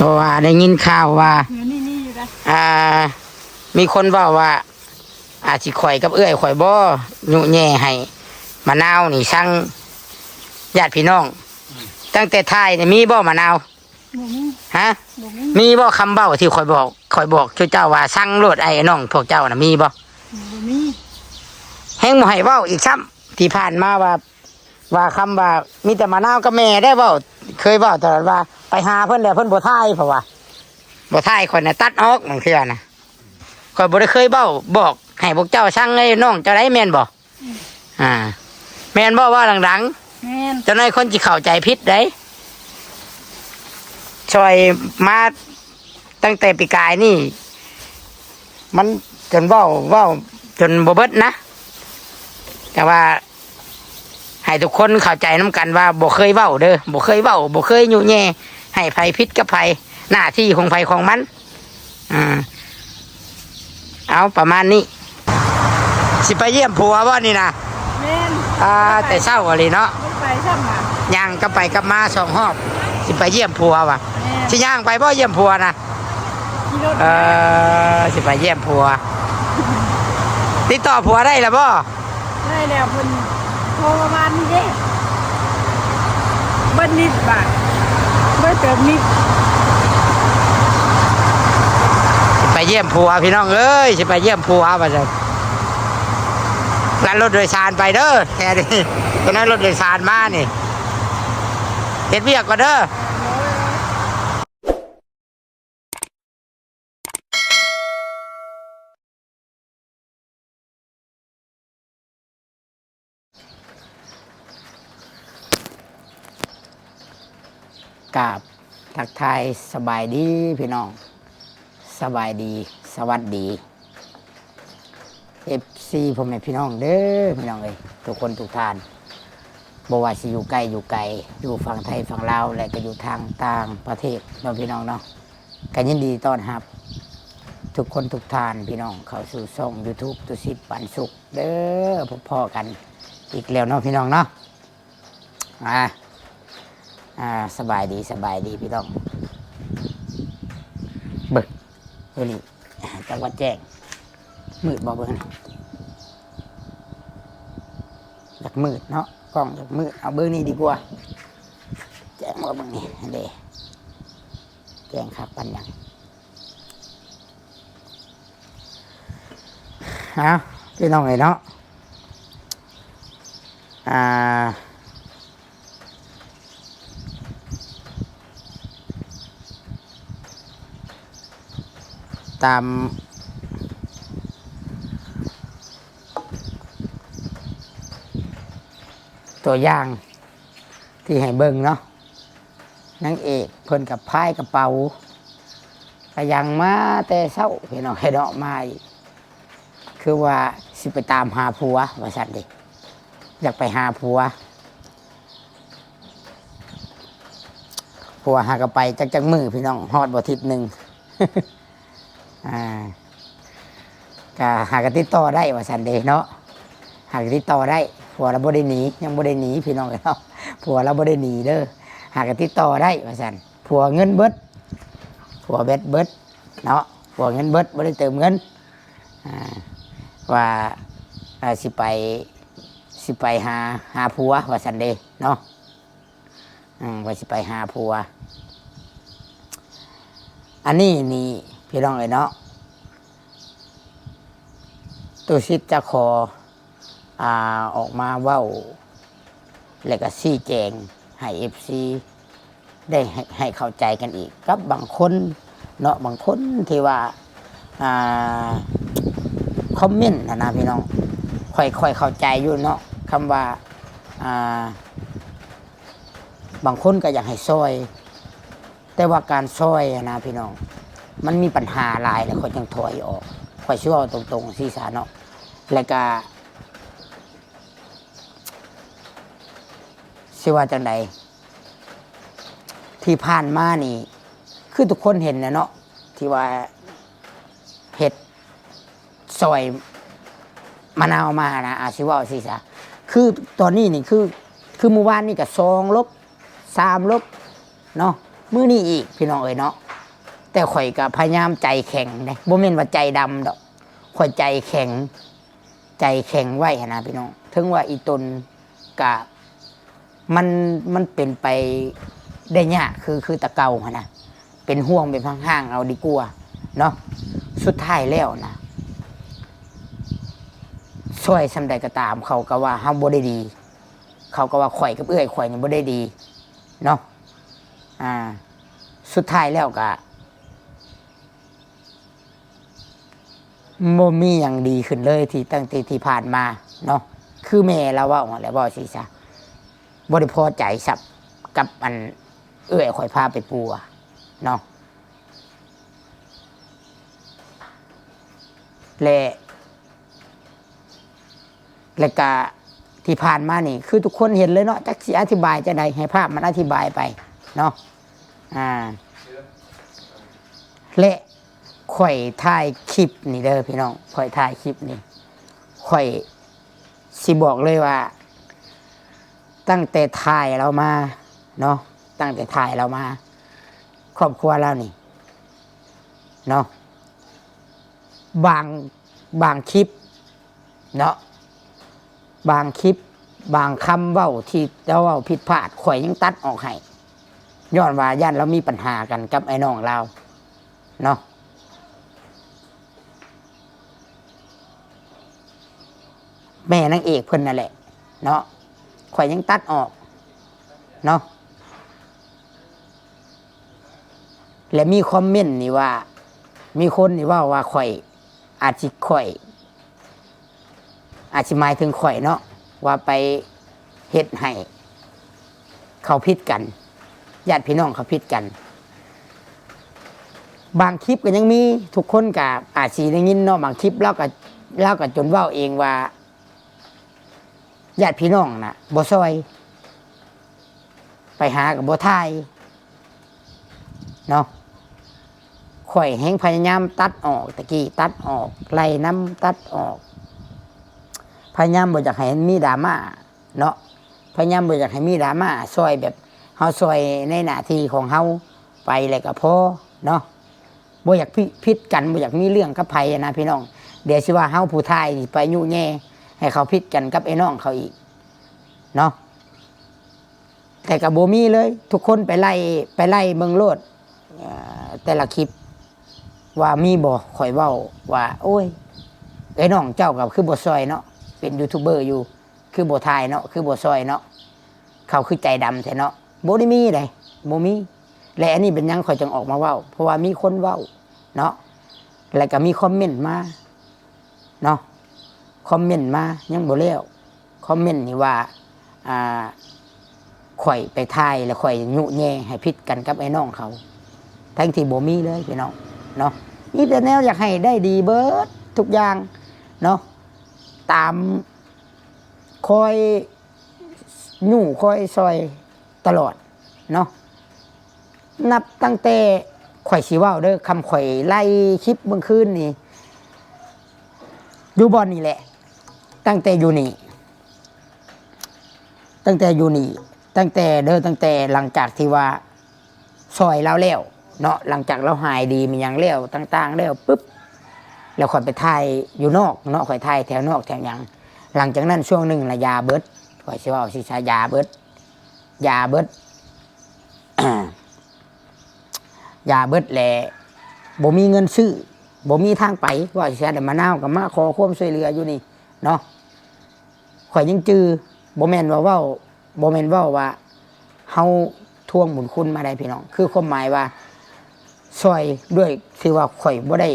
ราะว่าได้ยินข่าวว่ามีคนบอกว่าอาจสิข่อยกับเอื้อยข่อยบ่ยุแย่ให้มะนาวนี่สั่งญาติพี่น้องตั้งแต่ท้ายนี่มีบ่มะนาวฮะมีบ่คำเบ้าที่ข่อยบอกเจ้าว่าสั่งโลดไอ้น้องพวกเจ้าน่ะมีบ่มีแฮงบ่ให้เว้าอีกซ้ำที่ผ่านมาว่าคำว่ามีแต่มะนาวกับแม่ได้เว้าเคยเว้าตลอดว่าไปหาเพิ่นแล้วเพิ่นบ่ทายเพราะว่าบ่ทายข่อยน่ะตัดออกบางเทื่อน่ะข่อยบ่ได้เคยเว้าบอกให้พวกเจ้าสั่งไอ้น้องเจ้าได้แม่นบ่แม่นบ่ว่าดังๆแม่นเจ้านายคนสิเข้าใจผิดได้ช่วยมาตั้งแต่ปีกายนี่มันจนเว้าจนบ่เบิดนะแต่ว่าให้ทุกคนเข้าใจน้ำกันว่าบ่เคยเว้าเด้อบ่เคยเว้าบ่เคยยุแย่ให้ไผผิดกับไผหน้าที่ของไผของมันเอาประมาณนี้สิไปเยี่ยมผัวบ่นี่นะแม่นแต่เช้าอะไรเนาะไปซ้ำน่ะย่างก็ไปกับมา2 รอบสิไปเยี่ยมผัวว่ะสิย่างไปบ่เยี่ยมผัวนะสิไปเยี่ยมผัวติดต่อผัวได้แล้วบ่ได้แล้วเพิ่นโทรประมาณนี้เด้เบิ่นิดบาทเบิ่เติมนิดไปเยี่ยมผัวพี่น้องเอ้ยสิไปเยี่ยมผัวว่าซั่นลั่นรถโดยสารไปเด้อแค่นี้ตอนนั้นรถโดยสารมานี่เฮ็ดเวียกก่อนเด้อกราบทักทายสบายดีพี่น้องสบายดีสวัสดีFC พ่อแม่พี่น้องเด้อพี่น้องเอ้ยทุกคนทุกท่านบ่ว่าสิอยู่ใกล้อยู่ไกลอยู่ฝั่งไทยฝั่งลาวและก็อยู่ทางต่างประเทศเนาะพี่น้องเนาะก็ยินดีต้อนรับทุกคนทุกท่านพี่น้องเข้าสู่ช่อง YouTube ตุสิทธิ์ปันสุขเด้อพบพ่อกันอีกแล้วเนาะพี่น้องเนาะสบายดีพี่น้องเบิ่งเฮ้ยจังหวัดแจ้งมืดบ่เบิ่งอยากมืดเนาะกล้องอยากมืดเอาเบิ่งนี่ดีกว่าแจ้งมาเบิ่งนี่เด้แจ้งครับปันยังพี่น้องไงเนาะตามตัวอย่างที่ให้เบิ่งเนาะนางเอกเพิ่นกับพายกระเป๋าก็ยังมาแต่เช้าพี่น้องให้ดอกไม้คือว่าสิไปตามหาผัวว่าซั่นดิอยากไปหาผัวหากไปจักมือพี่น้องฮอดบ่ทิศนึงก็หากติดต่อได้ว่าซั่นเด้เนาะหากติดต่อได้ผัวเราบ่ได้หนียังบ่ได้หนีพี่น้องเนาะผัวเราบ่ได้หนีเด้อหากติดต่อได้ว่าซั่นผัวเงินเบิดผัวเบิดเนาะผัวเงินเบิดบ่ได้เติมเงินว่าสิไปหาผัวว่าซั่นเด้เนาะว่าสิไปหาผัวอันนี้นี่พี่น้องเนาะตุสิทธิ์จะขอออกมาเว้าแล้วก็ชี้แจงให้ FC ได้ให้เข้าใจกันอีกกับบางคนเนาะบางคนที่ว่าคอมเมนต์นะพี่น้องค่อยเข้าใจอยู่เนาะคำว่าบางคนก็อยากให้ซอยแต่ว่าการซอยนะพี่น้องมันมีปัญหาหลายแล้วค่อยยังถอยออกค่อยเชื่อตรงๆศีรษะเนาะแล้วก็สิว่าจังใดที่ผ่านมานี่คือทุกคนเห็นนะเนาะที่ว่าเห็ดซอยมะนาวมานะอาชิว่าสิซะคือตอนนี้นี่คือเมื่อวานนี่ก็2 ลบ 3 ลบเนาะมื้อนี้อีกพี่น้องเอ้ยเนาะ แต่ข่อยก็พยายามใจแข็งเด้บ่แม่นว่าใจดำดอกข่อยใจแข็งไว้หั้นนะพี่น้องถึงว่าอีตนกะมันเป็นไปได้ยากคือตะเก่าหั่นนะเป็นห่วงเป็นห่างๆเอาดีกว่าเนาะสุดท้ายแล้วนะช่วยสำใดก็ตามเขาก็ว่าเฮาบ่ได้ดีเขาก็ว่าข่อยกับเอื้อยข่อยนี่บ่ได้ดีเนาะสุดท้ายแล้วก็บ่มีหยังดีขึ้นเลยที่ตั้งแต่ที่ผ่านมาเนาะคือแม่เราเว้าหั่นแหละบ่สิซะบ่ได้พอใจสับกับอันเอื้อยข่อยพาไปปัวเนาะและก็ที่ผ่านมานี่คือทุกคนเห็นเลยเนาะจักสิอธิบายจะใดให้ภาพมันอธิบายไปเนาะและข่อยถ่ายคลิปนี่เด้อพี่น้องข่อยถ่ายคลิปนี่ข่อยสิบอกเลยว่าตั้งแต่ถ่ายเรามาเนาะตั้งแต่ถ่ายเรามาครอบครัวเรานี่เนาะบางคลิปเนาะบางคลิปบางคำเว้าที่เราเว้าผิดพลาดข่อยยังตัดออกให้ย้อนว่าย่านเรามีปัญหากันกับไอ้น้องเราเนาะแม่นางเอกเพิ่นนั่นแหละเนาะข่อยยังตัดออกเนาะและมีคอมเมนต์นี่ว่ามีคนนี่ว่าข่อยอาจสิหมายถึงข่อยเนาะว่าไปเฮ็ดให้เขาผิดกันญาติพี่น้องเขาผิดกันบางคลิปก็ยังมีทุกคนก็อาจสิได้ยินเนาะบางคลิปเราก็จนเว้าเองว่าญาติพี่น้องน่ะบ่ซอยไปหากับบ่ทายเนาะข่อยแฮงพยายามตัดออกตะกี้ตัดออกไล่น้ำตัดออกพยายามบ่อยากให้มีดราม่าเนาะพยายามบ่อยากให้มีดราม่าซอยแบบเฮาซอยในหน้าที่ของเฮาไปแล้วก็พอเนาะบ่อยากผิดกันบ่อยากมีเรื่องกับไผนะพี่น้องเดี๋ยวสิว่าเฮาผู้ทายไปยุ่แย่ให้เขาผิดกันกับไอ้น้องเขาอีกเนาะแต่ก็บ่มีเลยทุกคนไปไล่เบิ่งโลดแต่ละคลิปว่ามีบ่ข่อยเว้าว่าโอ้ยไอ้น้องเจ้ากับคือบ่ซอยเนาะเป็นยูทูบเบอร์อยู่คือบ่ทายเนาะคือบ่ซอยเนาะเขาคือใจดำแท้เนาะบ่ได้มีเลยบ่มีและอันนี้เป็นยังข่อยจึงออกมาเว้าเพราะว่ามีคนเว้าเนาะแล้วก็มีคอมเมนต์มาเนาะคอมเมนต์มายังบ่แล้วคอมเมนต์นี่ว่าข่อยไปทายแล้วข่อยยุแย่ให้ผิดกันกับไอ้น้องเขาทั้งที่บ่มีเลยพี่น้องเนาะนี่แต่แนวอยากให้ได้ดีเบิดทุกอย่างเนาะตามคอยยู่คอยซอยตลอดเนาะนับตั้งแต่ข่อยสิเว้าเด้อคำข่อยไล่คลิปเมื่อคืนนี่อยู่บ่อนนี่แหละตั้งแต่อยู่นี่ตั้งแต่หลังจากที่ว่าซอยเราแล้วเนาะหลังจากเราหายดีมีอย่างแล้วต่างๆแล้วปุ๊บแล้วข่อยไปถ่ายอยู่นอกเนาะข่อยถ่ายแถวนอกแถวหยังหลังจากนั้นช่วงหนึ่งละยาเบิดข่อยสิว่าสิชายาเบิดยาเบิด ยาเบิดแหละบ่มีเงินซื้อบ่มีทางไปว่าสิได้มะนาวกับมาขอความช่วยเหลืออยู่นี่เนาะข่อยยังจื้อบ่แม่นว่าว่าเฮาทวงบุญคุณมาได้พี่น้องคือความหมายว่าซอยด้วยที่ว่าข่อยบ่ได้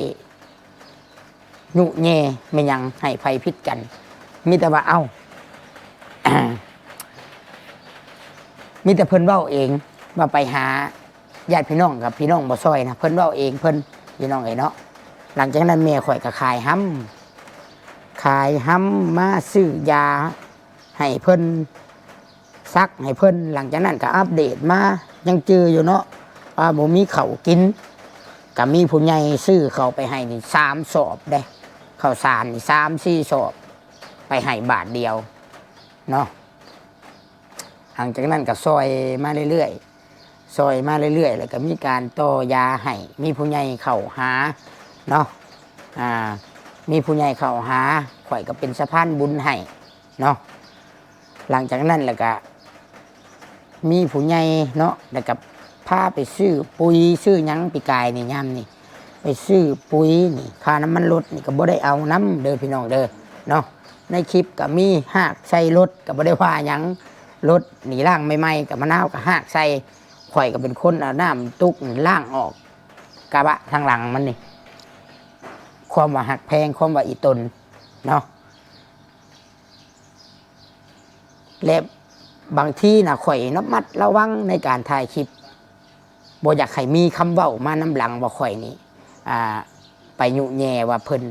ยุแย่ไม่ยังให้ไผผิดกันมีแต่ว่ามีแต่เพิ่นเว้าเองว่าไปหาญาติพี่น้องกับพี่น้องบ่ซอยนะเพิ่นเว้าเองเพิ่นพี่น้องเนาะหลังจากนั้นแม่ข่อยก็ขายห้ำมาซื้อยาให้เพิ่นซักให้เพิ่นหลังจากนั้นก็อัปเดตมายังเจออยู่เนาะว่าบ่มีข้าวกินก็มีผู้ใหญ่ซื้อเข้าไปให้นี่3 สอบได้ข้าวสารนี่3-4 สอบไปให้บาทเดียวเนาะหลังจากนั้นก็ซอยมาเรื่อยๆ ซอยมาเรื่อยๆแล้วก็มีการต่อยาให้มีผู้ใหญ่เข้าหาเนาะมีผู้ใหญ่เข้าหาข่อยก็เป็นสะพานบุญให้เนาะหลังจากนั้นแล้วก็มีผู้ใหญ่เนาะแล้วก็พาไปซื้อปุ๋ยซื้อหยังปีกายนี่ย่ำนี่ไปซื้อปุ๋ยนี่ค่าน้ำมันรถนี่ก็บ่ได้เอาน้ำเด้อพี่น้องเด้อเนาะในคลิปก็มีหากใส่รถก็บ่ได้ว่าหยังรถหนีล่างใหม่ๆกับมะนาวก็หากใส่ข่อยก็เป็นคนเอาน้ำตุกล่างออกกระบะทางหลังมันนี่ความว่าหักแพงความว่าอีตนเนาะและบางที่นะข่อยนับมัดระวังในการถ่ายคลิปบ่อยากให้มีคำเว้ามาน้ำหลังว่าข่อยนี้ไปยุแย่ว่าเพิ่น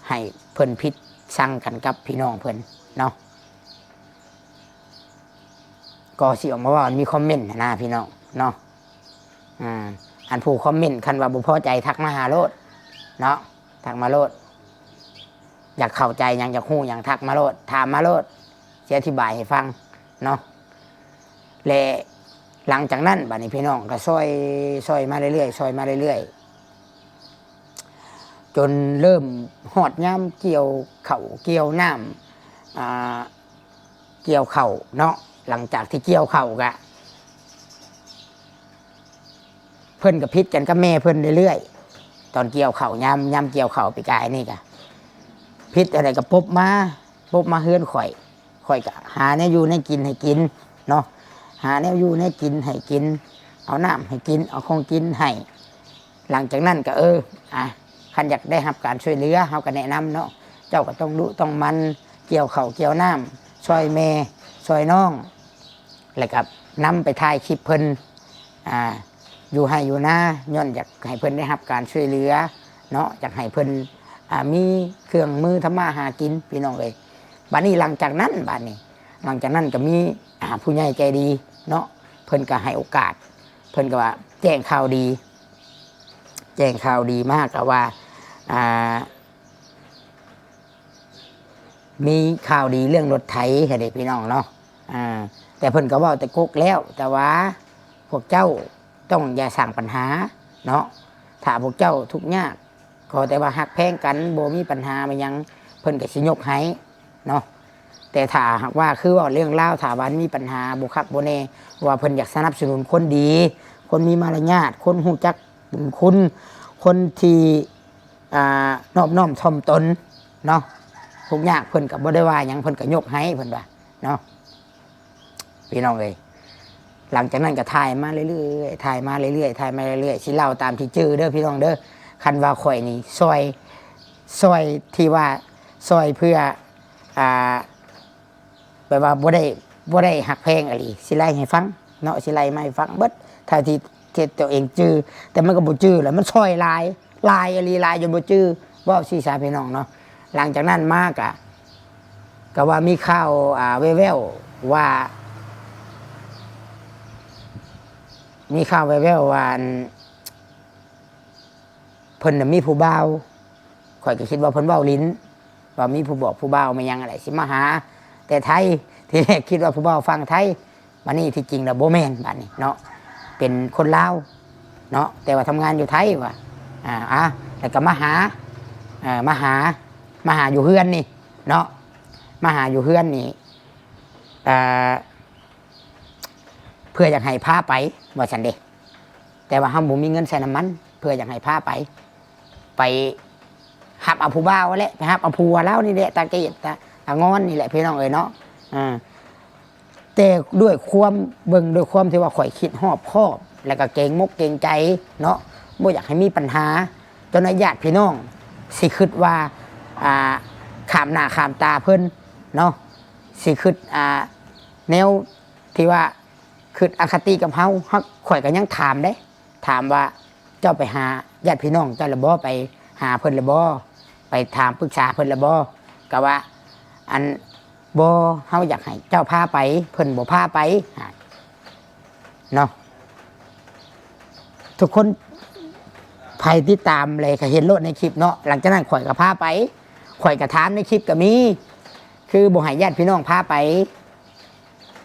ให้เพิ่นพิษสั่งกันกับพี่น้องเพิ่นเนาะก็สิออกมาว่ามีคอมเมนต์นะพี่น้องเนาะอันผู้คอมเมนต์คันว่าบ่พอใจทักมาหาโลดเนาะทักมาโลดอยากเข้าใจยังอยากฮู้ยังทักมาโลดถามมาโลดจะอธิบายให้ฟังเนาะและหลังจากนั้นบัดนี้พี่น้องก็ซอยมาเรื่อยๆซอยมาเรื่อยๆจนเริ่มหอดย่ำเกี่ยวเข่าเกี่ยวน้ำเกี่ยวเข่าเนาะหลังจากที่เกี่ยวเข่ากะเพิ่นกับพิษกันกับแม่เพิ่นเรื่อยๆตอนเกี่ยวเข่าย่ำเกี่ยวเข่าไปกายนี่กะพิษอะไรกับปุ๊บมาเฮือนข่อยกะหาเนี่ยอยู่ในกินให้กินเนาะหาแนวอยู่ในกินให้กินเอาน้ำให้กินเอาของกินให้หลังจากนั้นก็คันอยากได้รับการช่วยเหลือเขาก็แนะนำเนาะเจ้าก็ต้องรู้ต้องมันเกี่ยวเข่าเกี่ยวน้ำช่วยแม่ช่วยน้องแล้วก็นำไปถ่ายคลิปเพิ่นอยู่ให้อยู่หน้าย้อนอยากให้เพิ่นได้รับการช่วยเหลือเนาะอยากให้เพิ่นมีเครื่องมือทำมาหากินพี่น้องเลยบัดนี้หลังจากนั้นก็มีผู้ใหญ่ใจดีเนาะเพิ่นก็ให้โอกาสเพิ่นก็ว่าแจ้งข่าวดีมากก็ว่ามีข่าวดีเรื่องรถไถให้เด็กพี่น้องเนาะแต่เพิ่นก็ว่าแต่กุกแล้วแต่ว่าพวกเจ้าต้องอย่าสร้างปัญหาเนาะถ้าพวกเจ้าทุกข์ยากก็แต่ว่าหักแพงกันบ่มีปัญหามันยังเพิ่นก็สิยกให้เนาะแต่ถ้าหากว่าคือว่าเรื่องเล่าถาวันมีปัญหาบุคักโบเนว่าเพิ่นอยากสนับสนุนคนดีคนมีมารยาทคนหูจักบุญคุณคนที่นอบน้อมถ่อมตนเนาะทุกอย่างเพิ่นกับบ่ได้ว่าหยังเพิ่นก็ยกให้เพิ่นว่าเนาะพี่น้องเอ้ยหลังจากนั้นก็ถ่ายมาเรื่อยๆสิเล่าตามที่เจอเด้อพี่น้องเด้อคันว่าข่อยนี่ซอยที่ว่าซอยเพื่อแปลว่าบ่ได้หักแพงอะไรสิไล่ให้ฟังเนาะสิไล่มาให้ฟังเบิดถ้าที่ตัวเองจื้อแต่มันก็บ่จื้อแล้วมันซอยลายอะไรลายจนบ่จื้อบ่สิสาพี่น้องเนาะหลังจากนั้นมากก็ว่ามีข่าวแว่วๆว่าเพิ่นน่ะมีผู้บ่าวข่อยก็คิดว่าเพิ่นเว้าลิ้นว่ามีผู้บอกผู้บ่าวมายังอะไรสิมาหาแต่ไทยที่แรกคิดว่าผู้บ่าวฟังไทยมานี่ที่จริงแล้วโบแมนบ้านนี้เนาะเป็นคนลาวเนาะแต่ว่าทำงานอยู่ไทยว่ะแล้วก็มาหาอยู่เฮือนนี่เนาะมาหาอยู่เฮือนนี่เพื่ออยากให้พาไปว่าฉันเด้แต่ว่าเฮาบ่มีเงินใส่น้ำมันเพื่ออยากให้พาไปหับเอาผู้บ่าวแหละไปหับเอาผัวแล้วนี่แหละตาเกตตางอนนี่แหละพี่น้องเอ้ยเนาะแต่ด้วยความด้วยความที่ว่าข่อยคิดหอบคอบแล้วก็เกรงมกเกรงใจเนาะบ่อยากให้มีปัญหาจนญาติพี่น้องสิคิดว่าขามหน้าขามตาเพิ่นเนาะสิคิดแนวที่ว่าคืออคติกับเฮาข่อยก็ยังถามเด้ถามว่าเจ้าไปหาญาติพี่น้องเจ้าละบ่ไปหาเพิ่นละบ่ไปถามปรึกษาเพิ่นละบ่ก็ว่าอันบ่เฮาอยากให้เจ้าพาไปเพิ่นบ่พาไปเนาะทุกคนใครที่ตามเลยก็เห็นรถในคลิปเนาะหลังจากนั้นข่อยก็พาไปข่อยก็ถามในคลิปก็มีคือบ่ให้ญาติพี่น้องพาไป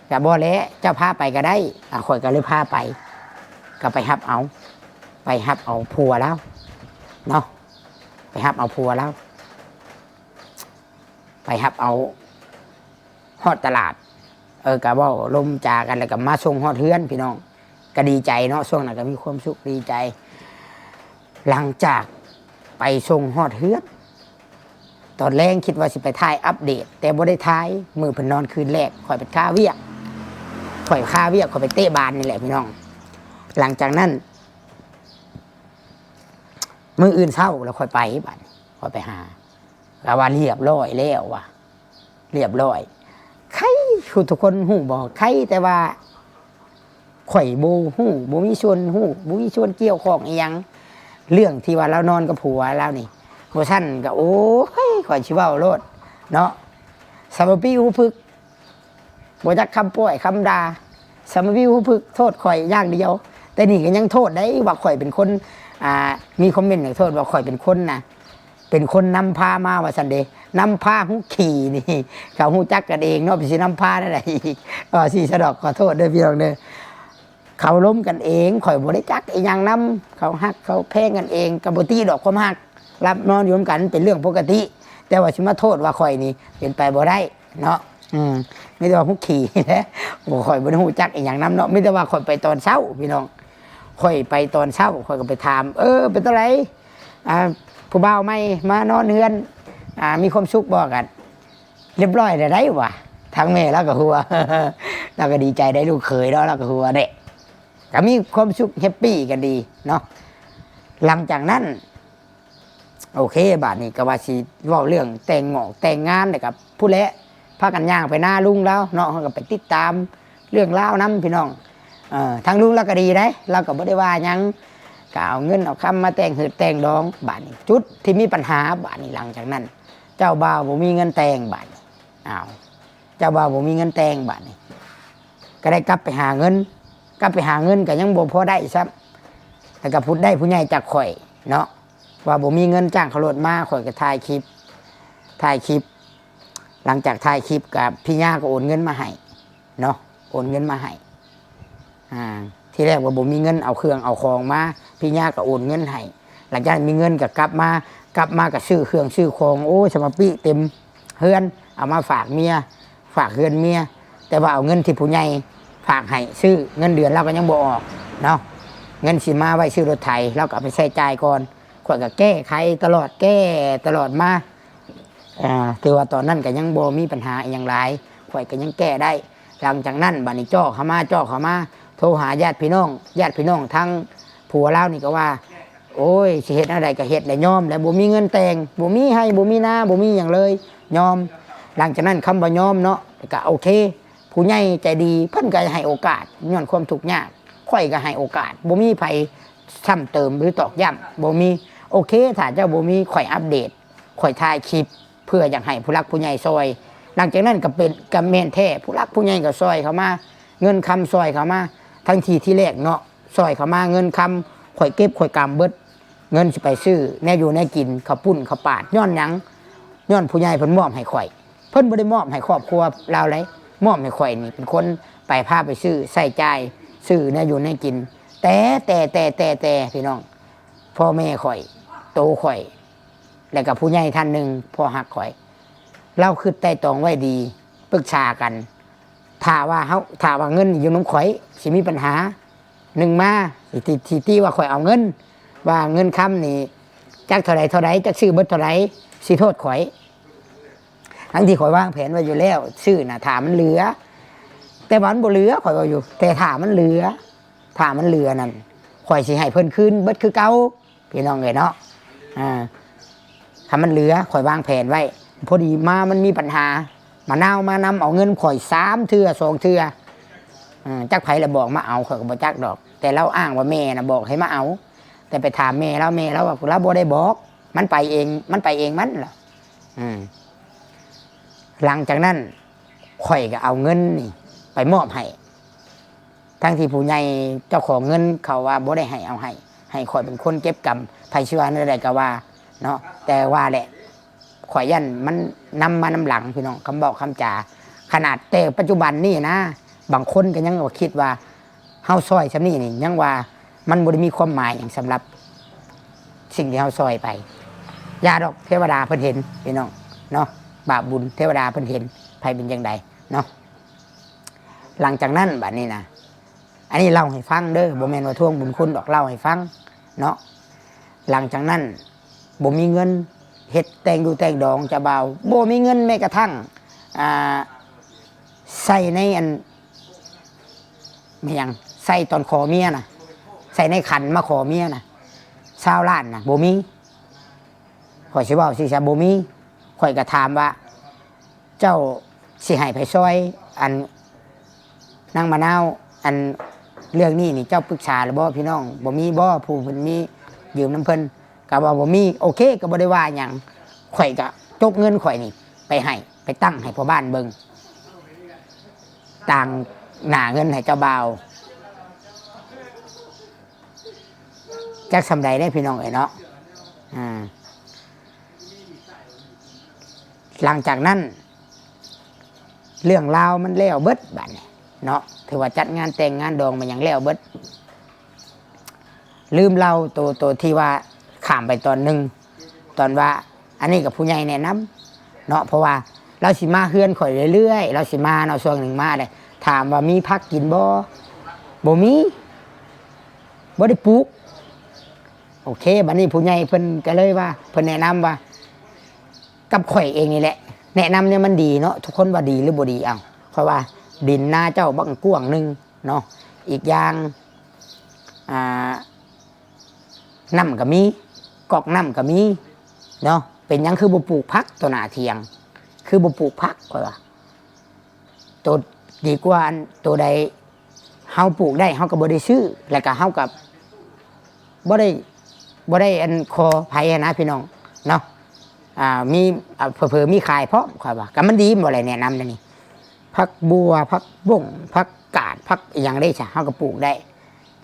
ก็บ่แล้วเจ้าพาไปก็ได้ข่อยก็เลยพาไป ก็ไปฮับเอาผัวแล้วเนาะไปฮับเอาผัวแล้วไปฮับเอาฮอดตลาดก็เว้าลมจากันแล้วก็มาส่งฮอดเฮือนพี่น้องก็ดีใจเนาะช่วงนั้นก็มีความสุขดีใจ หลังจากไปส่งฮอดเฮือนตอนแรกคิดว่าสิไปถ่ายอัปเดตแต่บ่ได้ถ่ายมือเพิ่นนอนคืนแรกข่อยไปค่าเวียกข่อยไปเตะบานนี่แหละพี่น้องหลังจากนั้นมื้ออื่นเช้าแล้วค่อยไปบัดค่อยไปหาแล้วว่าเรียบร้อยแล้วว่ะเรียบร้อยใครทุกคนฮู้บ่ใครแต่ว่าข่อยบ่ฮู้บ่มีส่วนฮู้บ่มีส่วนเกี่ยวข้องอีหยังเรื่องที่ว่าเรานอนกับผัวแล้วนี่บ่ซั่นก็โอ้ยข่อยสิเว้าโลดเนาะสมปีหูพึกบ่จักคำป่วยคำด่าสมปีหูพึกโทษข่อยอย่างเดียวแต่นี่ก็ยังโทษได้ว่าข่อยเป็นคนมีคอมเมนต์โทษว่าข่อยเป็นคนนะเป็นคนนำพามาว่าซั่นเด้นำพาหูขี่นี่เขาฮู้จักกันเองเนาะไปสินำพาได้ไดอีกสิสะดอกขอโทษเด้อพี่น้องเด้อเขาล้มกันเองข่อยบ่ได้จักอีหยังนำเขาฮักเขาแพงกันเองก็บ่ตีดอกความฮักรับนอนอยู่กันเป็นเรื่องปกติแต่ว่าสิมาโทษว่าข่อยนี่เป็นไปบ่ได้เนาะไม่ได้ว่าผู้ขี่นะบ่ข่อยบ่ได้ฮู้จักอีหยังนำเนาะไม่ได้ว่าข่อยไปตอนเช้าพี่น้องข่อยไปตอนเช้าข่อยก็ไปถามเป็นตัวไรผู้บ่าวใหม่มานอนเฮือนมีความสุขบ่กันเรียบร้อยได้วะทางแม่แล้วก็หัว เราก็ดีใจได้ลูกเขยแล้วก็หัวเด้ก็มีความสุขแฮปปี้กันดีเนาะหลังจากนั้นโอเคบาดนี้ก็ว่าสิเว้าเรื่องแต่งงอกแต่งงานกับผู้เละพากันย่างไปหน้าลุงแล้วเนาะเขาก็ไปติดตามเรื่องเล่านํพี่น้องทางลุงเราก็ดีได้เราก็บ่ได้ว่าหยังก็เอาเงินเอาคำมาแต่งหืดแต่งดองบาดนี้จุดที่มีปัญหาบาดนี้หลังจากนั้นเจ้าบ่าวบ่มีเงินแต่งบาดนี้เจ้าบ่าวบ่มีเงินแต่งบาดนี้ก็ได้กลับไปหาเงินก็ยังบ่พอได้ซับแต่ก็พูดได้ผู้ใหญ่จากข่อยเนาะว่าบ่มีเงินจ้างเขารถมาข่อยก็ถ่ายคลิปหลังจากถ่ายคลิปกับพี่ย่าก็โอนเงินมาให้เนาะโอนเงินมาให้ที่แรกว่าบ่มีเงินเอาเครื่องเอาของมาพี่ย่าก็โอนเงินให้หลังจากมีเงินก็กลับมาก็ซื้อเครื่องซื้อของโอ้สมปิเต็มเฮือนเอามาฝากเมียฝากเฮือนเมียแต่ว่าเอาเงินที่ผู้ใหญ่ฝากให้ซื้อเงินเดือนเราก็ยังบ่ออกเนาะเงินสิมาไว้ซื้อรถไถเราก็เอาไปใช้จ่ายก่อนข่อยก็แก้ไขตลอดมาแต่ว่าตอนนั้นก็ยังบ่มีปัญหาอย่างไรข่อยก็ยังแก้ได้หลังจากนั้นบัดนี้จ่อเข้ามาโทรหาญาติพี่น้องทั้งผัวเรานี่ก็ว่าโอ้ยสิเฮ็ดอะไรก็เฮ็ดได้ยอมแล้วบ่มีเงินแต่งบ่มีให้บ่มีนาบ่มีหยังเลยยอมหลังจากนั้นคำว่ายอมเนาะก็โอเคผู้ใหญ่ใจดีเพิ่นก็ให้โอกาสย้อนความทุกข์ยากข่อยก็ให้โอกาสบ่มีไผซ้ำเติมหรือตอกย้ำบ่มีโอเคถ้าเจ้าบ่มีข่อยอัปเดตข่อยถ่ายคลิปเพื่ออยากให้ผู้รักผู้ใหญ่ซอยหลังจากนั้นก็เป็นกำแม่นแท้ผู้รักผู้ใหญ่ก็ซอยเขามาเงินคำซอยเขามาทั้งที่แรกเนาะซอยเขามาเงินคำข่อยเก็บข่อยกำเบิดเงินสิไปซื้อแน่อยู่แน่กินข้าวปุ้นข้าวปาดย้อนหยังย้อนผู้ใหญ่เพิ่นมอบให้ข่อยเพิ่นบ่ได้มอบให้ครอบครัวเราเลยมอบให้ข่อยนี่เป็นคนไปพาไปซื้อใส่ใจซื้อแน่อยู่แน่กินแต่พี่น้องพ่อแม่ข่อยโตข่อยแล้วก็ผู้ใหญ่ท่านหนึ่งพ่อหักข่อยเราคือไต่ตองไว้ดีปรึกษากันถ้าว่าเงินอยู่น้ำข่อยสิมีปัญหาหนึ่งมาที่ว่าข่อยเอาเงินว่าเงินคำนี่จักเท่าไรจักซื้อเบิดเท่าไรสิโทษข่อยทั้งที่ข่อยวางแผนไว้อยู่แล้วซื้อน่ะถามมันเหลือแต่วันบ่เหลือข่อยว่าอยู่แต่ถามมันเหลือนั่นข่อยสิให้เพิ่นคืนเบิดคือเก่าพี่น้องเอ้ยเนาะถ้ามันเหลือข่อยวางแผนไว้พอดีมามันมีปัญหามานำเอาเงินข่อย3 เทื่อ 2 เทื่อจักไผละบอกมาเอาข่อยก็บ่จักดอกแต่เราอ้างว่าแม่น่ะบอกให้มาเอาแต่ไปถามแม่แล้วว่าเราบ่ได้บอกมันไปเองมันล่ะหลังจากนั้นข่อยก็เอาเงินนี่ไปมอบให้ทั้งที่ผู้ใหญ่เจ้าของเงินเขาว่าบ่ได้ให้เอาให้ข่อยเป็นคนเก็บกรรมไผสิว่านั่นได้ก็ว่าเนาะแต่ว่าแหละข่อยยันมันนำหลังพี่น้องคำบอกคำจาขนาดแต่ปัจจุบันนี่นะบางคนก็ยังคิดว่าเฮาซอยซำนี่ยังว่า มันบ่ได้มีความหมายอย่างสำหรับสิ่งที่เฮาซอยไปยาดอกเทวดาเพิ่นเห็นพี่น้องเนาะบาปบุญเทวดาเพิ่นเห็นไผเป็นจังไดเนาะหลังจากนั้นบัดนี้นะอันนี้เล่าให้ฟังเด้อบ่แม่นว่าทวงบุญคุณดอกเล่าให้ฟังเนาะหลังจากนั้นบ่มีเงินเฮ็ดแต่งดูแต่งดองจะเบาบ่มีเงินแม้กระทั่งใส่ในอันไม่ยังใส่ตอนขอเมียนะใส่ในขันมาขอเมียนะ20 ล้านนะบ่มีข่อยสิเว้าสิซะบ่มีข่อยก็ถามว่าเจ้าสิให้ไผซอยอันนางมะนาวอันเรื่องนี้นี่เจ้าปรึกษาหรือบ่พี่น้องบ่มีบ่ผู้เพิ่นมียืมน้ำเพิ่นก็ว่าบ่มีโอเคก็บ่ได้ว่าหยังข่อยก็จกเงินข่อยนี่ไปให้ไปตั้งให้พ่อบ้านเบิ่งต่างหน้าเงินให้เจ้าบ่าวจักสำใดได้พี่น้องเอ้ยเนาะหลังจากนั้นเรื่องราวมันแล้วเบิดบัดนี้เนาะถือว่าจัดงานแต่งงานดองมันยังแล้วเบิดลืมเล่าตัวที่ว่าข้ามไปตอนหนึ่งตอนว่าอันนี้กับผู้ใหญ่แนะนำเนาะเพราะว่าเราสิมาเฮือนข่อยเรื่อยๆเราสิมาเนาะช่วงหนึ่งมาเลยถามว่ามีพักกินบ่มีบ่ได้ปลูกโอเคบัดนี้ผู้ใหญ่เพิ่นก็เลยว่าเพิ่นแนะนำว่ากับข่อยเองนี่แหละแนะนำเนี่ยมันดีเนาะทุกคนว่าดีหรือบ่ดีเอาเพราะว่าดินหน้าเจ้าบังกว้างนึงเนาะอีกอย่างน้ำก็มีกอกน้ำก็มีเนาะเป็นยังคือบ่ปลูกพักตัวหน้าเทียงคือบ่ปลูกพักก็ว่าตัวดีกว่าตัวใดเฮาปลูกได้เฮาก็บ่ได้ซื้อแล้วก็เฮากับบ่ได้อันคอไผนะพี่น้องเนาะมีเผลอๆมีขายพร้อมค่อยว่าก็มันดีบ่อะไรแนะนำนี่ผักบัวผักบุ้งผักกาดผักอีหยังได้จ้ะเฮาก็ปลูกได้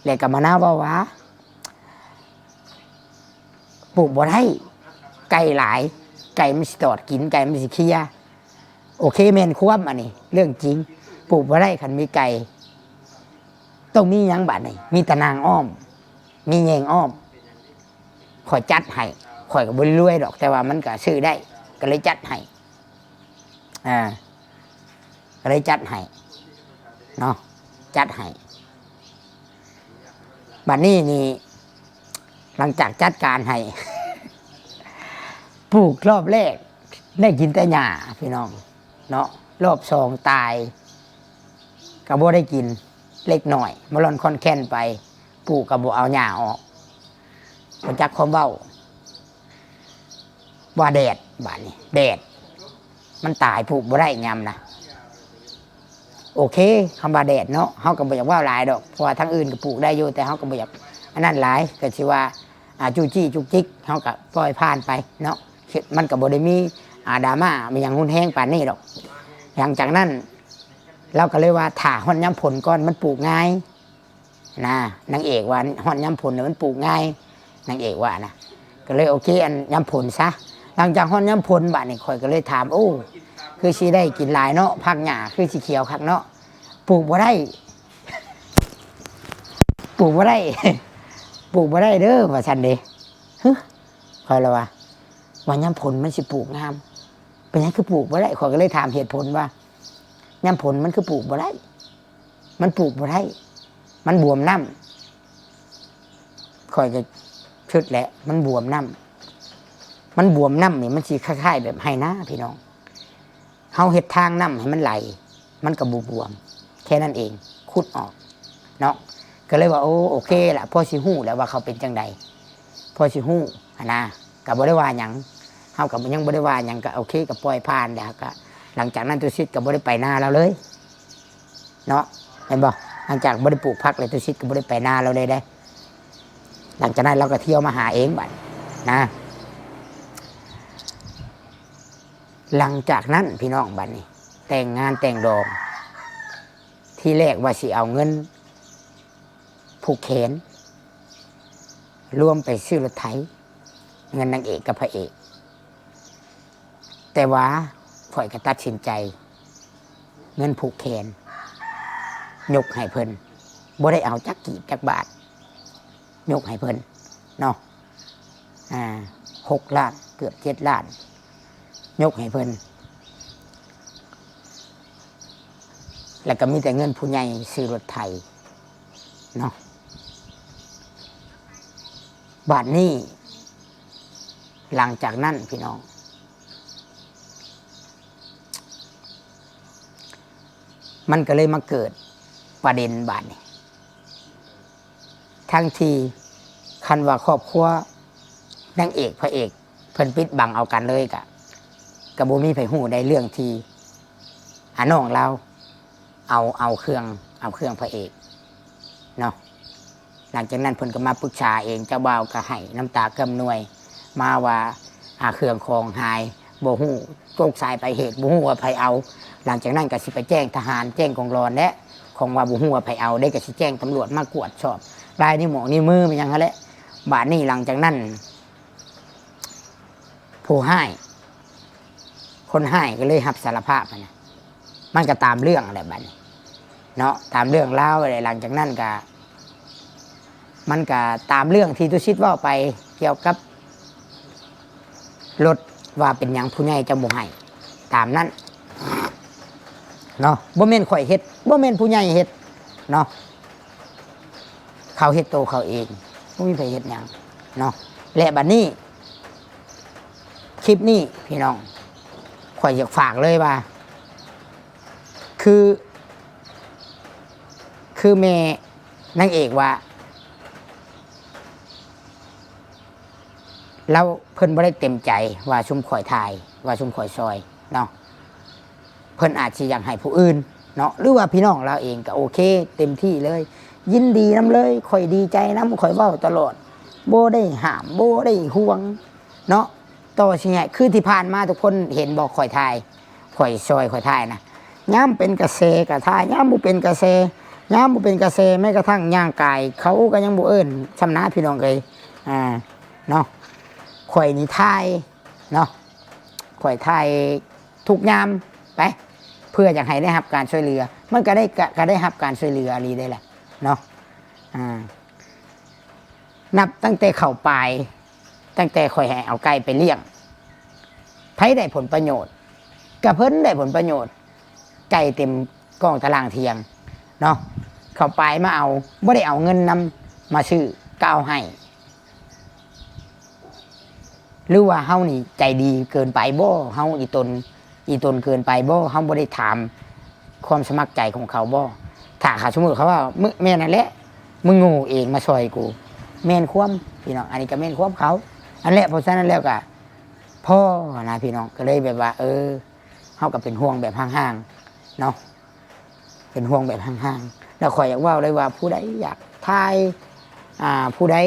แล้วก็มะนาวว่าปลูกบ่ได้ไก่หลายไก่มันสิตอดกินไก่มันสิเคี้ยโอเคแม่นควบอันนี้เรื่องจริงปลูกบ่ได้คันมีไก่ต้องมีหยังบัดนี่มีตะนางอ้อมมีแยงอ้อมข่อยจัดให้ข่อยก็บ่รวยดอกแต่ว่ามันก็ซื้อได้ก็เลยจัดให้ก็เลยจัดให้เนาะจัดให้บัดนี้นี่หลังจากจัดการให้ ปลูกรอบแรกได้กินแต่หญ้าพี่น้องเนาะรอบสองตายก็บ่ได้กินเล็กหน่อยมาลอนคอนแค้นไปปลูกก็บ่เอาหญ้าออกบ่จักความเว้าว่าแดดบัดนี้แดดมันตายปลูกบ่ได้ยามนะโอเคคำว่าแดดเนาะเฮาก็บ่อยากว่าหลายดอกเพราะว่าทั้งอื่นก็ปลูกได้อยู่แต่เฮาก็บ่อยากอันนั้นหลายก็สิว่าจูจี้จุกจิกเฮาก็ปล่อยผ่านไปเนาะมันก็บ่ได้มีดราม่ามีหยังรุนแรงปานนี้ดอกหลังจากนั้นเราก็เลยว่าถ้าฮ้อนยามฝนก่อนมันปลูกง่ายนะนางเอกว่าฮ้อนยามฝนมันปลูกง่ายนางเอกว่านะก็เลยโอเคอันยามฝนซะหลังจากฮ้อนยามฝนบัดนี้ข่อยก็เลยถามโอ้คือสิได้กินหลายเนาะผักหญ้าคือสิเขียวคักเนาะปลูกบ่ได้ ปลูกบ่ได้ ปลูกบ่ได้เด้อว่าซั่นเด้ข่อยละว่าว่ายามฝนมันสิปลูกงามเป็นหยังคือปลูกบ่ได้ข่อยก็เลยถามเหตุผลว่ายามฝนมันคือปลูกบ่ได้มันปลูกบ่ได้มันบวมน้ำข่อยก็คิดแหละมันบวมน้ำมันบวมน้ำนี่มันสิคล้ายๆแบบให้นะพี่น้องเฮาเฮ็ดทางน้ำให้มันไหลมันก็บวมแค่นั้นเองขุดออกเนาะก็เลยว่าโอเคล่ะพอสิฮู้แล้วว่าเขาเป็นจังใดพอสิฮู้นะก็บ่ได้ว่าหยังเฮาก็ยังบ่ได้ว่าหยังก็โอเคก็ปล่อยผ่านแล้วก็หลังจากนั้นตุสิทธิ์ก็บ่ได้ไปนาเราเลยเนาะเห็นบ่หลังจากบ่ได้ปลูกผักเลยตุสิทธิ์ก็บ่ได้ไปนาเราเลยได้หลังจากนั้นเราก็เที่ยวมาหาเองบัดนะหลังจากนั้นพี่น้องบัดนี้แต่งงานแต่งดองที่แรกว่าสิเอาเงินผูกแขนรวมไปซื้อรถไถเงินนางเอกกับพระเอกแต่ว่าข่อยก็ตัดสินใจเงินผูกแขนยกให้เพิ่นบ่ได้เอาจักกี่จักบาท ยกให้เพิ่นเนาะ6 ล้านเกือบ7 ล้านยกให้เพิ่นแล้วก็มีแต่เงินผู้ใหญ่ซื้อรถไถเนาะบาทนี้หลังจากนั้นพี่น้องมันก็เลยมาเกิดประเด็นบาทนี้ทั้งที่คันว่าครอบครัวนางเอกพระเอกเพิ่นปิดบังเอากันเลยกะบ่มีไผฮู้ได้เรื่องที่น้องเราเอาเครื่องพระเอกเนาะหลังจากนั้นเพิ่นก็มาปรึกษาเองเจ้าบ่าวก็ให้น้ำตากำนวยมาว่าเครื่องของหายบ่ฮู้โกกสายไปเหตุบ่ฮู้ว่าไผเอาหลังจากนั้นก็สิไปแจ้งทหารแจ้งกองร้อนและของว่าบ่ฮู้ว่าไผเอาได้ก็สิแจ้งตำรวจมากวดสอบลายนิ้วหมองนิ้วมือมันยังหั่นแหละบาดนี้หลังจากนั้นผู้ให้คนให้ก็เลยรับสารภาพนะมันก็ตามเรื่องอะไรบัดนี้เนาะตามเรื่องเล่าอะไรหลังจากนั้นก็มันก็ตามเรื่องที่ตุชิดว่าไปเกี่ยวกับรถว่าเป็นอย่างผู้ใหญ่จะบ่ให้ตามนั้นเนาะบ่แม่นข่อยเฮ็ดบ่แม่นผู้ใหญ่เฮ็ดเนาะเขาเฮ็ดโตเขาเองบ่มีไผเฮ็ดหยังเนาะและบัดนี้คลิปนี้พี่น้องข่อยอยากฝากเลยว่าคือแม่นางเอกว่าเราเพิ่นบ่ได้เต็มใจว่าชุมข่อยทายว่าชุมข่อยซอยเนาะเพิ่นอาจสิอยากให้ผู้อื่นเนาะหรือว่าพี่น้องเราเองก็โอเคเต็มที่เลยยินดีนำเลยข่อยดีใจนำข่อยเว้าตลอดบ่ได้ห้ามบ่ได้ห่วงเนาะต่อสิใหญ่คือที่ผ่านมาทุกคนเห็นบอกข่อยทายข่อยซอยข่อยทายนะย้ำเป็นกระแสกระทายย้ำบ่เป็นกระแสย้ำบ่เป็นกระแสแม้กระทั่งย่างกายเขาก็ยังบ่เอิ้นชำนาญพี่น้องเลยเนาะข่อยนี่ทายเนาะข่อยทายทุกยามไปเพื่ออยากให้ได้รับการช่วยเหลือมันก็ได้รับการช่วยเหลืออะไรได้แหละเนาะนับตั้งแต่เข้าปลายตั้งแต่ข่อยให้เอาไก่ไปเลี้ยงไผได้ผลประโยชน์กับเพิ่นได้ผลประโยชน์ไก่เต็มกองตารางเทียงเนาะเข้าปลายมาเอาบ่ได้เอาเงินนำมาซื้อก็เอาให้หรือว่าเฮานี่ใจดีเกินไปบ่เฮาอีตนเกินไปบ่เฮาบ่ได้ถามความสมัครใจของเขาบ่ถ้าเขาสมมุติเขาว่าแม่นั่นแหละมึงโง่เองมาช่วยกูแม่นความพี่น้องอันนี้ก็แม่นความเขาอันแหละเพราะฉะนั้นแล้วก็พ่อนะพี่น้องก็เลยแบบว่าเฮาก็เป็นห่วงแบบห่างๆเนาะเป็นห่วงแบบห่างๆแล้วข่อยอยากว่าเลยว่าผู้ใดอยากทายผู้ใด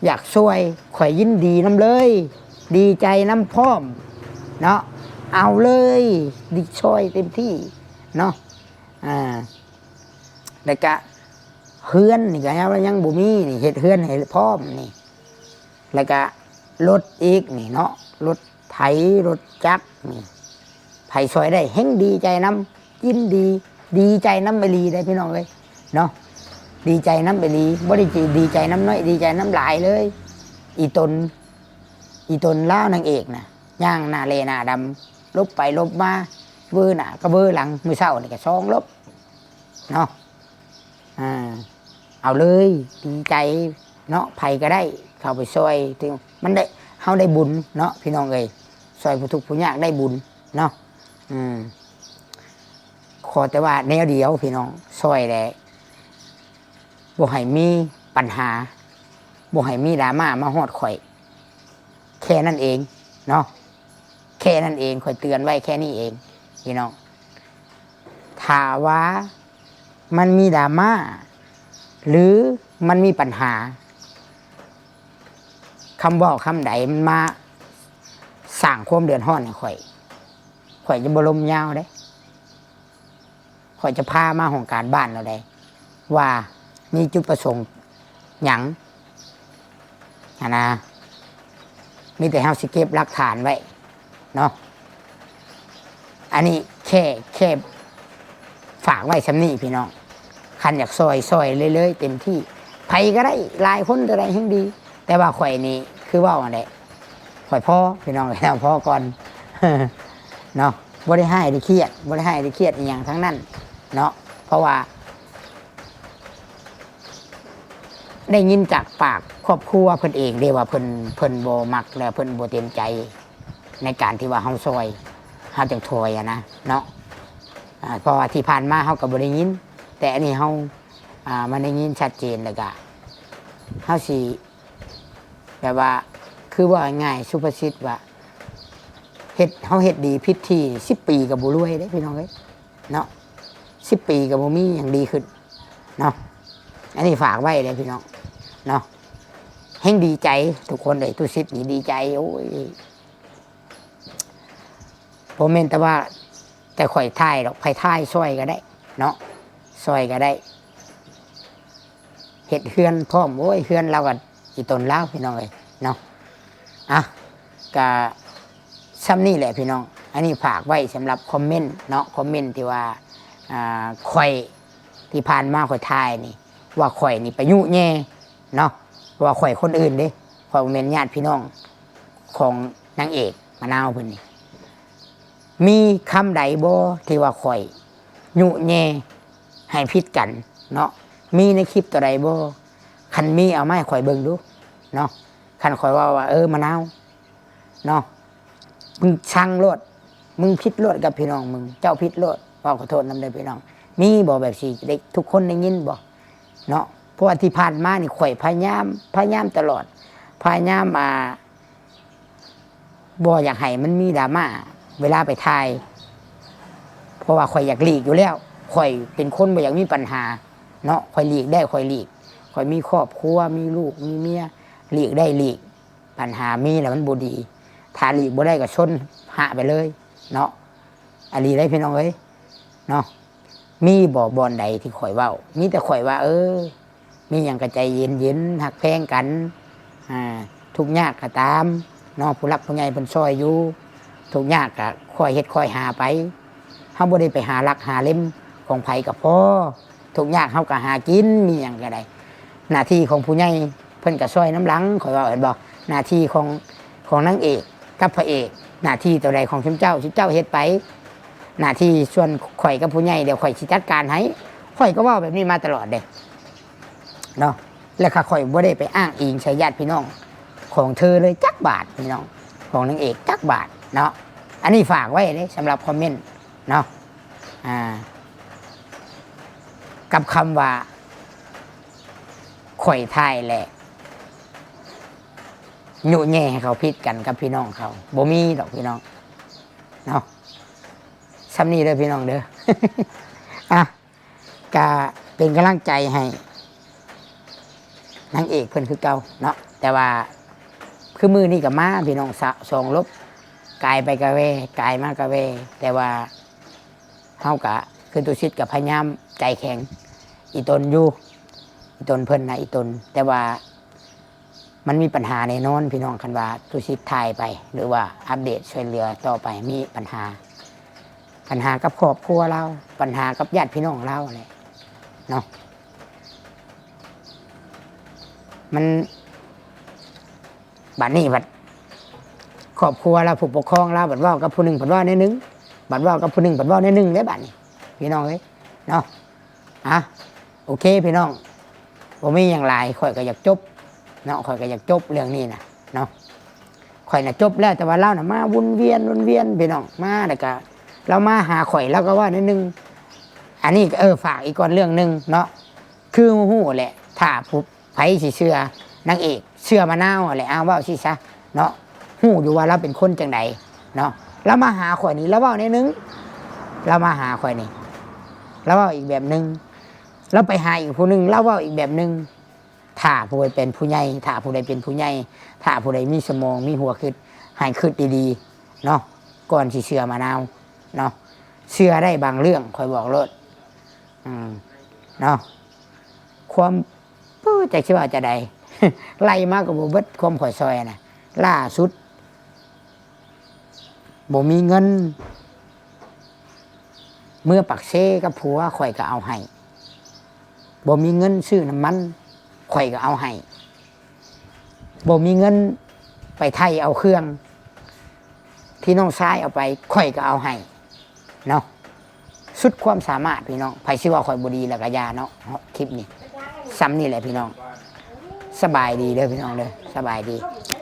อยากช่วยข่อยยินดีน้ำเลยดีใจน้ำพร้อมเนาะเอาเลยดีช่วยเต็มที่เนาะแล้วก็เฮือนนี่ก็ยังบ่มีนี่เฮ็ดเฮือนให้พร้อมนี่แล้วก็รถอีกนี่เนาะรถไถรถจักรนี่ไผช่วยได้แฮงดีใจน้ำยินดีใจน้ำไปลีได้พี่น้องเลยเนาะดีใจน้ำไปลีบ่ได้ดีใจน้ำน้อยดีใจน้ำหลายเลยอีตนล่านางเอกนะย่างหน้าเลหน้าดำลบไปลบมาเบื้อหน้าก็เบื้อหลังมือเศร้านี่ก็ซองลบเนาะเอาเลยดีใจเนาะไผก็ได้เข้าไปซอยที่มันได้เฮาได้บุญเนาะพี่น้องเอ้ยซอยผู้ทุกข์ผู้ยากได้บุญเนาะขอแต่ว่าแนวเดียวพี่น้องซอยแหละบ่ให้มีปัญหาบ่ให้มีดราม่ามาฮอดข่อยแค่นั้นเองเนาะแค่นั้นเองข่อยเตือนไว้แค่นี้เองพี่น้องถ้าว่ามันมีดราม่าหรือมันมีปัญหาคำบอกคำใดมันมาสร้างความเดือดร้อนให้ข่อยจะบรมยาวได้ข่อยจะพามาของการบ้านเราได้ว่ามีจุดประสงค์หยังนะมีแต่เฮาสิเก็บหลักฐานไว้เนาะอันนี้แค่ฝากไว้สำนี่พี่น้องคันอยากซอยเลยเต็มที่ไผ ไผก็ได้หลายคนก็ได้แห่งดี แต่ว่าข่อยนี่คือเว้าอันใดข่อยพ่อพี่น้องแล้วพ่อก่อน เนาะบ่ได้ให้ได้เครียดบ่ได้ให้ได้เครียดอีหยังทั้งนั้นเนาะเพราะว่าได้ยินจากปากครอบครัวเพิ่นเองเด้ว่าเพิ่นบ่มักแล้วเพิ่นบ่เต็มใจในการที่ว่าเฮาซอยเฮาจังถอยอะนะเนาะเพราะว่าที่ผ่านมาเฮาก็บ่ได้ยินแต่อันนี้เฮามันได้ยินชัดเจนแล้วก็เฮาสิแบบว่าคือว่าง่ายสุภาษิตว่าเฮ็ดดีพิษที่10 ปีก็บ่รวยเด้พี่น้องเอ้ยเนาะ10 ปีก็บ่มีหยังดีขึ้นเนาะอันนี้ฝากไว้เลยพี่น้องเนาะแห่งดีใจทุกคนเลยทุกสิทธิ์นี่ดีใจโอ้ยผมเมนแต่ว่าแต่ข่อยท่ายหรอกไผ่ท่ายช่วยก็ได้เนาะช่วยก็ได้เห็ดเฮือนพร้อมโอ้ยเฮือนเราก็อีตนแล้วพี่น้องเลยเนาะอ่ะก็ซ้ำนี่แหละพี่น้องอันนี้ฝากไว้สำหรับคอมเมนต์เนาะคอมเมนต์ที่ว่าข่อยที่ผ่านมาข่อยท่ายนี่ว่าข่อยนี่ไปยุแย่เนาะว่าข่อยคนอื่นเด้ข่อยบ่แม่นญาติพี่น้องของนางเอกมะนาวเพิ่นนี่มีคำใดบ่ที่ว่าข่อยยุแย่ให้ผิดกันเนาะมีในคลิปตัวใดบ่คันมีเอามาให้ข่อยเบิ่งดูเนาะคันข่อยว่ามะนาวเนาะมึงช่างโลดมึงผิดโลดกับพี่น้องมึงเจ้าผิดโลดขอโทษนำเด้อพี่น้องมีบ่แบบสิเด็กทุกคนได้ยินบ่เนาะเพราะว่าที่ผ่านมานี่ข่อยพยายามตลอดพยายามบ่อยากให้มันมีดราม่าเวลาไปถ่ายเพราะว่าข่อยอยากหลีกอยู่แล้วข่อยเป็นคนบ่อยากมีปัญหาเนาะข่อยหลีกได้ข่อยหลีกข่อยมีครอบครัวมีลูกมีเมียหลีกได้หลีกปัญหามีแล้วมันบ่ดีถ้าหลีกบ่ได้ก็ชนหะไปเลยเนาะอันนี้ได้พี่น้องเอ้ยเนาะมีบ่อนใดที่ข่อยเว้ามีแต่ข่อยว่ามีอย่างกระใจเย็นหักแพงกันทุกยากก็ตามเนาะผู้รักผู้ใหญ่เพิ่นซอยอยู่ทุกยากก็ค่อยเฮ็ดค่อยหาไปเฮาบ่ได้ไปหารักหาเล่มของไผก็พอทุกยากเฮาก็หากินมีหยังก็ได้หน้าที่ของผู้ใหญ่เพิ่นก็ซอยน้ำหลังข่อยว่าเห็นบ่หน้าที่ของนางเอกกับพระเอกหน้าที่ตัวใดของเจ้าเฮ็ดไปหน้าที่ส่วนข่อยกับผู้ใหญ่เดี๋ยวข่อยสิจัดการให้ข่อยก็ว่าแบบนี้มาตลอดเด้เนาะแล้วข่อยบ่ได้ไปอ้างอิงใช้ญาติพี่น้องของเธอเลยจักบาทพี่น้องของนางเอกจักบาทเนาะอันนี้ฝากไว้เลยสำหรับคอมเมนต์เนาะกับคำว่าข่อยทายแหละยุแย่ให้เขาพิดกันกับพี่น้องเขาบ่มีดอกพี่น้องเนาะซ้ำนี้เลยพี่น้องเด้อ ก็เป็นกำลังใจให้นางเอกเพิ่นคือเก่าเนาะแต่ว่าคือมือนี่กับมาพี่น้องสองลบกายไปกะเวกายมากะเวแต่ว่าเฮากะคือตุชิดกับพยายามใจแข็งอีตนอยู่อีตนเพิ่นนะอีตนแต่ว่ามันมีปัญหาแน่นอนพี่น้องคันว่าตุชิดถ่ายไปหรือว่าอัปเดตช่วยเหลือต่อไปมีปัญหากับครอบครัวเราปัญหากับญาติพี่น้องเราอะไรเนาะมันบัดนี้บัดครอบครัวเราผู้ปกครองเราบัดว่ากับผู้หนึ่งบัดว่าในหนึ่งบัดว่ากับผู้หนึ่งบัดว่าในหนึ่งได้บัดนี้พี่น้องเอ้ยเนาะโอเคพี่น้องผมมีอย่างไรข่อยก็อยากจบเนาะข่อยก็อยากจบเรื่องนี้นะเนาะข่อยน่ะจบแล้วแต่ว่าเล่าน่ะมาวนเวียนพี่น้องมาแล้วก็เรามาหาข่อยแล้วก็ว่าในหนึ่งอันนี้ฝากอีกก่อนเรื่องหนึ่งเนาะคือหูแหละถ้าผู้ไผสิเชื่อนางเอกเชื่อมะนาวอะไรว่าสิซะเนาะหูอยู่ว่าเราเป็นคนจังใดเนาะแล้วมาหาข่อยนี่แล้วว่าในหนึ่งเรามาหาข่อยนี่แล้วว่าอีกแบบหนึ่งแล้วไปหาอีกผู้หนึ่งแล้วว่าอีกแบบหนึ่งถ้าผู้ใดเป็นผู้ใหญ่ถ้าผู้ใดเป็นผู้ใหญ่ถ้าผู้ใดมีสมองมีหัวคิดให้คิดดีๆเนาะก่อนสิเชื่อมะนาวเนาะเชื่อได้บางเรื่องคอยบอกรถเนาะความจะเชื่อจะใด ไล่มากกับบุบความข่อยซอยนะล่าสุดบ่มีเงินเมื่อปักเซกับผัวข่อยก็เอาให้บ่มีเงินซื้อน้ำมัน ข่อยก็เอาให้บ่มีเงินไปไทยเอาเครื่อง ที่น้องชายเอาไปข่อยก็เอาให้เนาะสุดความสามารถพี่น้องไผสิว่าข่อยบ่ดีแล้วก็อย่าเนาะคลิปนี้ซ้ำนี่แหละพี่น้องสบายดีเด้อพี่น้องเด้อสบายดี เ